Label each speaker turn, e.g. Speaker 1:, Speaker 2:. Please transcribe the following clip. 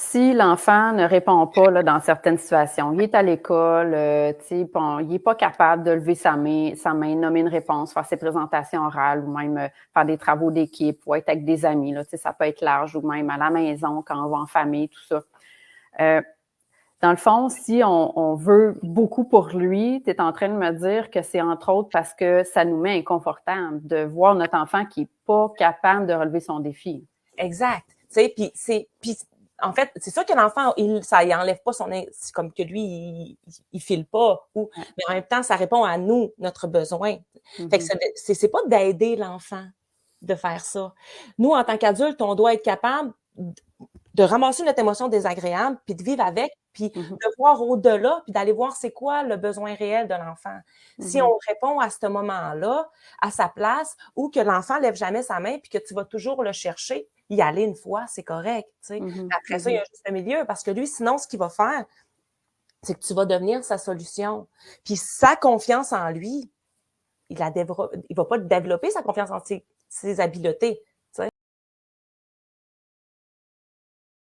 Speaker 1: Si l'enfant ne répond pas là, dans certaines situations, il est à l'école, tu sais, bon, il n'est pas capable de lever sa main, nommer une réponse, faire ses présentations orales ou même faire des travaux d'équipe ou être avec des amis. Là, tu sais, ça peut être large ou même à la maison quand on va en famille, tout ça. Euh, Dans le fond, si on veut beaucoup pour lui, tu es en train de me dire que c'est entre autres parce que ça nous met inconfortable de voir notre enfant qui n'est pas capable de relever son défi.
Speaker 2: Exact. Tu sais, puis en fait, c'est sûr que l'enfant, ça y enlève pas c'est comme que lui, il file pas,
Speaker 1: Ouais.
Speaker 2: mais en même temps, ça répond à nous, notre besoin. Fait que
Speaker 1: Mhm.
Speaker 2: c'est pas d'aider l'enfant de faire ça. Nous, en tant qu'adultes, on doit être capable de ramasser notre émotion désagréable, puis de vivre avec, puis
Speaker 1: Mhm.
Speaker 2: de voir au-delà, puis d'aller voir c'est quoi le besoin réel de l'enfant. Si
Speaker 1: Mhm.
Speaker 2: on répond à ce moment-là, à sa place, ou que l'enfant lève jamais sa main, puis que tu vas toujours le chercher, y aller une fois, c'est correct, tu sais.
Speaker 1: Mhm.
Speaker 2: Après ça, il y
Speaker 1: Mhm.
Speaker 2: a juste le milieu, parce que lui, sinon, ce qu'il va faire, c'est que tu vas devenir sa solution. Puis sa confiance en lui, il va pas développer sa confiance en ses habiletés.